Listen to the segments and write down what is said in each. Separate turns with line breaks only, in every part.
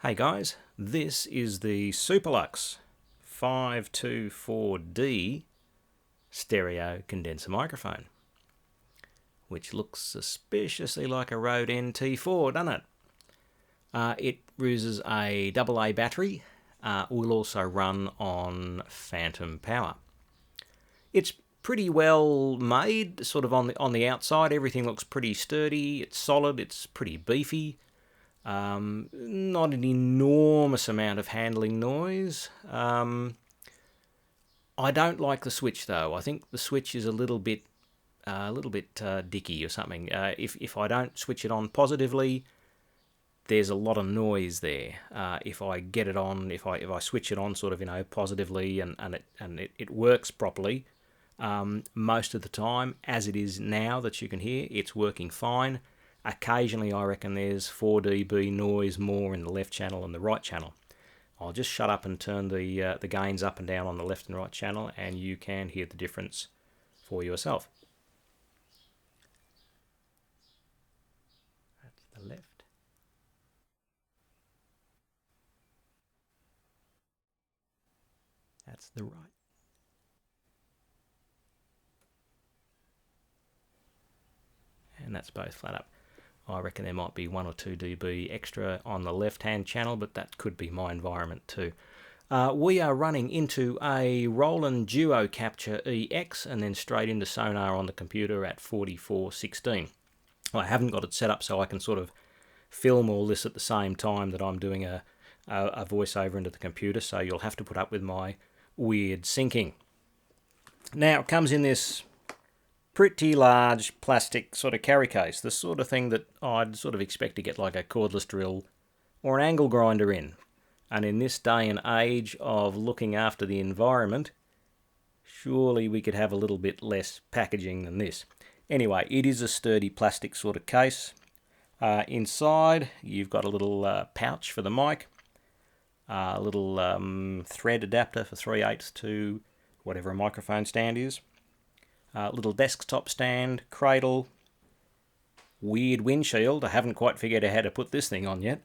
Hey guys, this is the Superlux 524D stereo condenser microphone, which looks suspiciously like a Rode NT4, doesn't it? It uses a AA battery, will also run on phantom power. It's pretty well made, sort of on the outside. Everything looks pretty sturdy, it's solid, it's pretty beefy. Not an enormous amount of handling noise. I don't like the switch though. I think the switch is a little bit dicky or something. If I don't switch it on positively, there's a lot of noise there. If I get it on, if I switch it on sort of positively and it works properly, most of the time, as it is now that you can hear, it's working fine. Occasionally, I reckon there's 4 dB noise more in the left channel and the right channel. I'll just shut up and turn the gains up and down on the left and right channel, and you can hear the difference for yourself. That's the left. That's the right. And that's both flat up. I reckon there might be 1 or 2 dB extra on the left-hand channel, but that could be my environment too. We are running into a Roland Duo Capture EX and then straight into sonar on the computer at 4416. I haven't got it set up so I can sort of film all this at the same time that I'm doing a voiceover into the computer, so you'll have to put up with my weird syncing. Now, it comes in this pretty large plastic sort of carry case, the sort of thing that I'd sort of expect to get like a cordless drill or an angle grinder in. And in this day and age of looking after the environment, surely we could have a little bit less packaging than this. Anyway, it is a sturdy plastic sort of case. Inside, you've got a little pouch for the mic, a little thread adapter for 3/8 to whatever a microphone stand is. Little desktop stand, cradle, weird windshield. I haven't quite figured out how to put this thing on yet.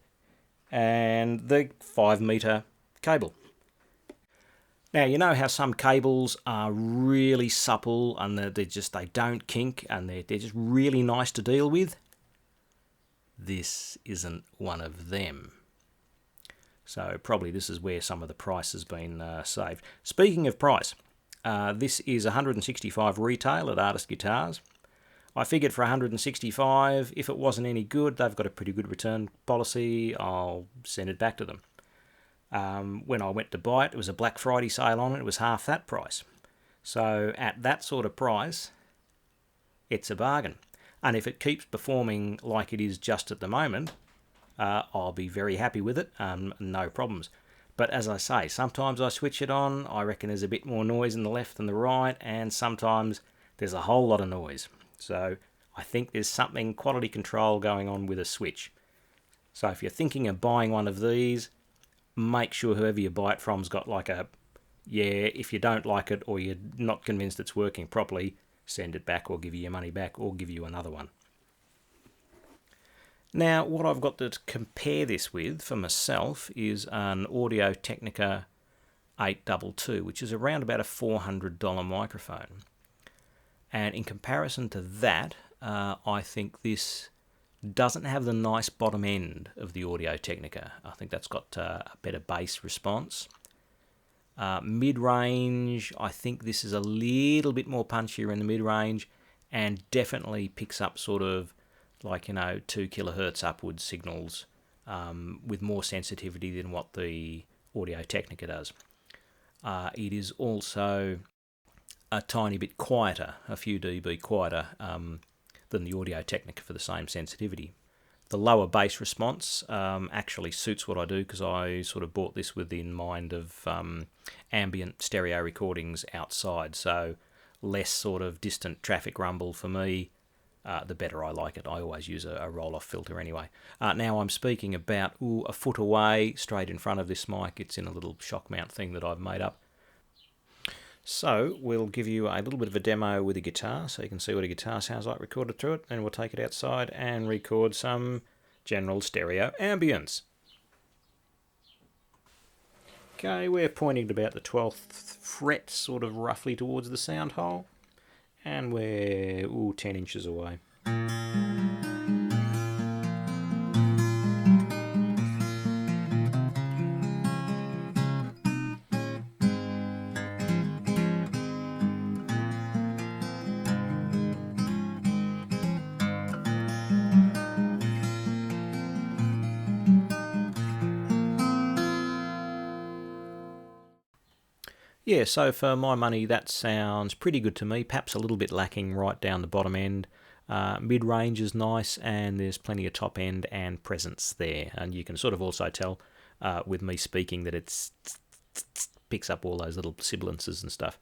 And the 5-meter cable. Now, you know how some cables are really supple and they don't kink and they're just really nice to deal with? This isn't one of them. So probably this is where some of the price has been saved. Speaking of price, this is 165 retail at Artist Guitars. I figured for 165, if it wasn't any good, they've got a pretty good return policy, I'll send it back to them. When I went to buy it, it was a Black Friday sale on it, it was half that price. So at that sort of price, it's a bargain. And if it keeps performing like it is just at the moment, I'll be very happy with it, no problems. But as I say, sometimes I switch it on, I reckon there's a bit more noise in the left than the right, and sometimes there's a whole lot of noise. So I think there's something quality control going on with a switch. So if you're thinking of buying one of these, make sure whoever you buy it from's got like if you don't like it or you're not convinced it's working properly, send it back or give you your money back or give you another one. Now, what I've got to compare this with for myself is an Audio-Technica 822, which is around about a $400 microphone. And in comparison to that, I think this doesn't have the nice bottom end of the Audio-Technica. I think that's got a better bass response. Mid-range, I think this is a little bit more punchier in the mid-range and definitely picks up sort of like 2 kilohertz upwards signals with more sensitivity than what the Audio-Technica does. It is also a tiny bit quieter, a few dB quieter than the Audio-Technica for the same sensitivity. The lower bass response actually suits what I do because I sort of bought this within mind of ambient stereo recordings outside, so less sort of distant traffic rumble for me. The better I like it. I always use a roll-off filter anyway. Now I'm speaking about a foot away, straight in front of this mic. It's in a little shock mount thing that I've made up. So we'll give you a little bit of a demo with a guitar so you can see what a guitar sounds like recorded through it, and we'll take it outside and record some general stereo ambience. Okay, we're pointing at about the 12th fret, sort of roughly towards the sound hole, and we're 10 inches away. Yeah, so for my money, that sounds pretty good to me. Perhaps a little bit lacking right down the bottom end. Mid-range is nice, and there's plenty of top end and presence there. And you can sort of also tell with me speaking that it picks up all those little sibilances and stuff.